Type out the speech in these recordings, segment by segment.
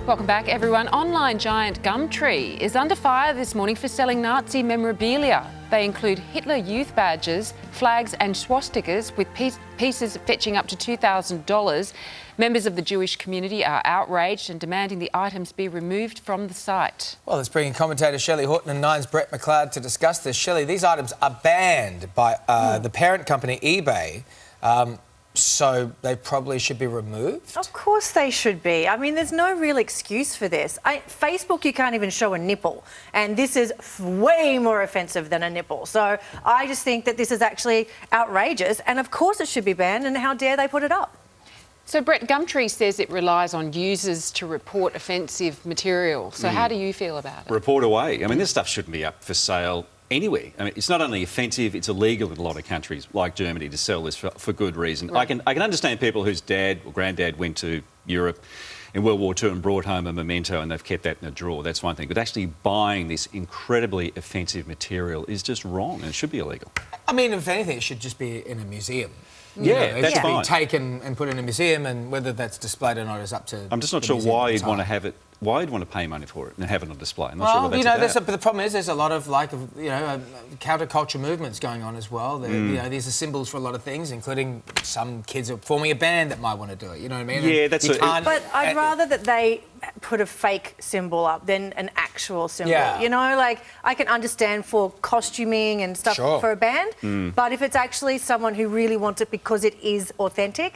Welcome back, everyone. Online giant Gumtree is under fire this morning for selling Nazi memorabilia. They include Hitler Youth badges, flags and swastikas with pieces fetching up to $2,000. Members of the Jewish community are outraged and demanding the items be removed from the site. Well, let's bring in commentator Shelly Horton and Nine's Brett McLeod to discuss this. Shelley, these items are banned by the parent company eBay. So they probably should be removed? Of course they should be. I mean, there's no real excuse for this. Facebook, you can't even show a nipple, and this is way more offensive than a nipple. So I just think that this is actually outrageous, and of course it should be banned, and how dare they put it up? So, Brett, Gumtree says it relies on users to report offensive material. So how do you feel about it? Report away. I mean, this stuff shouldn't be up for sale anywhere. I mean, it's not only offensive, it's illegal in a lot of countries like Germany to sell this for good reason. Right. I can understand people whose dad or granddad went to Europe in World War II and brought home a memento and they've kept that in a drawer. That's one thing. But actually buying this incredibly offensive material is just wrong and it should be illegal. I mean, if anything, it should just be in a museum. Yeah, that's fine. It should be taken and put in a museum, and whether that's displayed or not is up to I'm just not sure why you'd want to have it. Why you'd want to pay money for it and have it on display? I'm not sure what that's about. But the problem is there's a lot of counterculture movements going on as well. These are symbols for a lot of things, including some kids are forming a band that might want to do it. You know what I mean? Yeah, that's it. But I'd rather that they put a fake symbol up than an actual symbol. Yeah. You know, like I can understand for costuming and stuff for a band, but if it's actually someone who really wants it because it is authentic,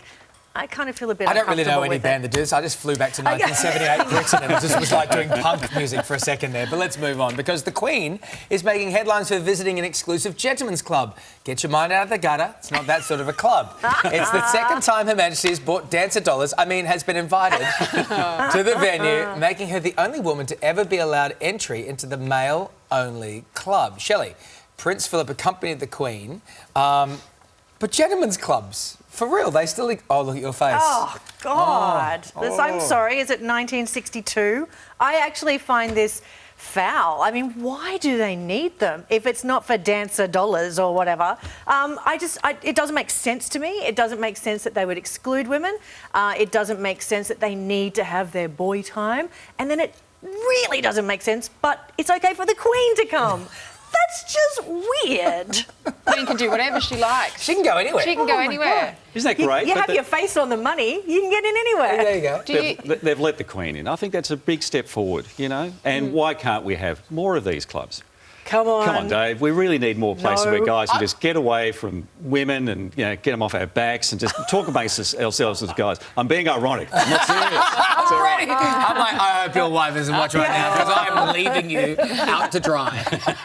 I kind of feel a bit I don't really know any with band that does. I just flew back to 1978 Brixton and it just was like doing punk music for a second there. But let's move on, because the Queen is making headlines for visiting an exclusive gentleman's club. Get your mind out of the gutter. It's not that sort of a club. It's the second time Her Majesty has bought dancer dollars, has been invited to the venue, making her the only woman to ever be allowed entry into the male-only club. Shelley, Prince Philip accompanied the Queen, but gentlemen's clubs, for real, they still... Oh, look at your face. Oh, God. I'm sorry, is it 1962? I actually find this foul. I mean, why do they need them if it's not for dancer dollars or whatever? It doesn't make sense to me. It doesn't make sense that they would exclude women. It doesn't make sense that they need to have their boy time. And then it really doesn't make sense, but it's okay for the Queen to come. That's just weird. Queen can do whatever she likes. She can go anywhere. She can go anywhere. Isn't that great? You have your face on the money, you can get in anywhere. There you go. They've let the Queen in. I think that's a big step forward, you know? And why can't we have more of these clubs? Come on. Come on, Dave. We really need more places where guys can just get away from women and get them off our backs and just talk amongst ourselves as guys. I'm being ironic. I'm not serious. It's all right. I'm like, I hope your wife isn't watching right now because I'm leaving you out to dry.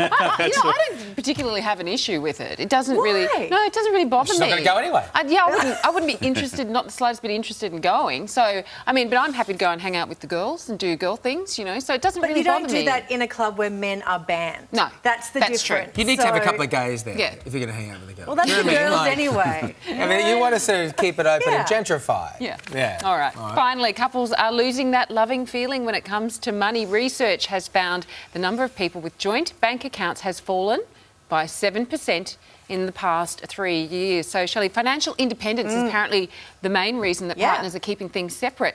I don't particularly have an issue with it. It doesn't really... No, it doesn't really bother me. She's not going to go anyway. I wouldn't be interested, not the slightest bit interested in going. So, I mean, but I'm happy to go and hang out with the girls and do girl things, you know, so it doesn't really bother me. But you don't do that in a club where men are banned. No. That's the difference. True. You need to have a couple of gays there if you're going to hang out with the girls. Well, that's the girls anyway. I mean, you want to sort of keep it open and gentrify. Yeah. All right. Finally, couples are losing that loving feeling when it comes to money. Research has found the number of people with joint bank accounts has fallen by 7% in the past 3 years. So, Shelley, financial independence is apparently the main reason that partners are keeping things separate.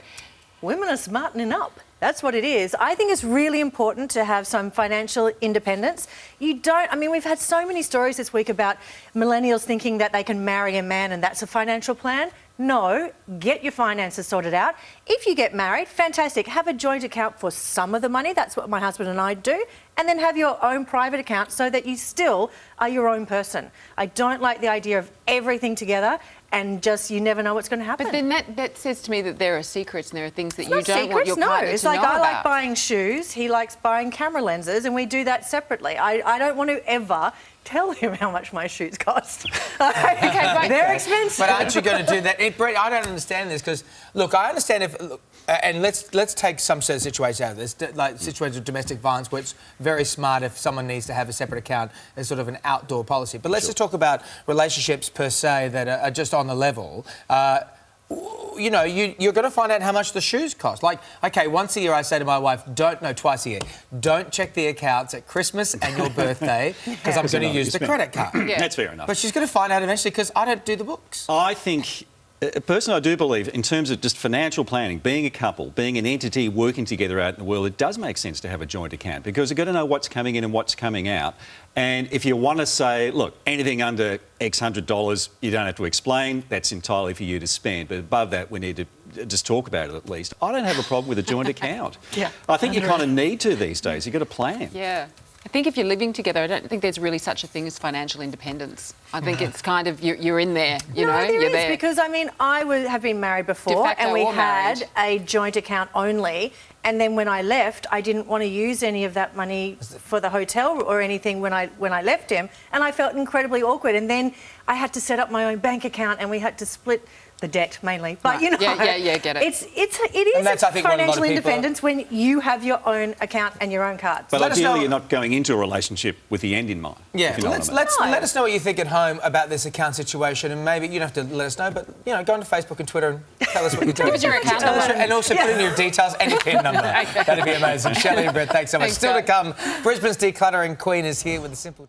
Women are smartening up. That's what it is. I think it's really important to have some financial independence. We've had so many stories this week about millennials thinking that they can marry a man and that's a financial plan. No, get your finances sorted out. If you get married, fantastic. Have a joint account for some of the money. That's what my husband and I do. And then have your own private account so that you still are your own person. I don't like the idea of everything together and just you never know what's going to happen. But then that says to me that there are secrets and there are things that you don't want your partner to know about. It's like I like buying shoes, he likes buying camera lenses, and we do that separately. I don't want to ever tell him how much my shoes cost. They're expensive. But aren't you going to do that? Brett, I don't understand this because, look, I understand if... and let's take some sort of situation out of this, like situations of domestic violence where it's very smart if someone needs to have a separate account as sort of an outdoor policy. But let's just talk about relationships per se that are just on the level. You know, you're going to find out how much the shoes cost. Like, OK, once a year I say to my wife, twice a year, don't check the accounts at Christmas and your birthday because I'm going to use the credit card. That's fair enough. But she's going to find out eventually because I don't do the books. I think Personally, I do believe, in terms of just financial planning, being a couple, being an entity working together out in the world, it does make sense to have a joint account because you've got to know what's coming in and what's coming out. And if you want to say, look, anything under X $100, you don't have to explain. That's entirely for you to spend. But above that, we need to just talk about it at least. I don't have a problem with a joint account. Yeah, I think you kind of need to these days. You've got to plan. Yeah. I think if you're living together, I don't think there's really such a thing as financial independence. I think it's kind of, you're in there, you know, there you're is, there. because, I mean, have been married before De facto and we or had a joint account only. And then when I left, I didn't want to use any of that money for the hotel or anything when I left him. And I felt incredibly awkward. And then I had to set up my own bank account and we had to split the debt mainly. But, you know, Yeah, get it. It is that's, I think, what a lot of financial people independence when you have your own account and your own cards. But Let us know- ideally, you're not going into a relationship with the end in mind. Yeah, if you know what I mean. let us know what you think at home about this account situation, and maybe you don't have to let us know, but you know, go onto Facebook and Twitter and tell us what you're doing. Give us your account number. And also put in your details and your PIN number. That'd be amazing. Shelley and Brett, thanks so much. Thanks, Still to guys. come, Brisbane's decluttering queen is here with a simple.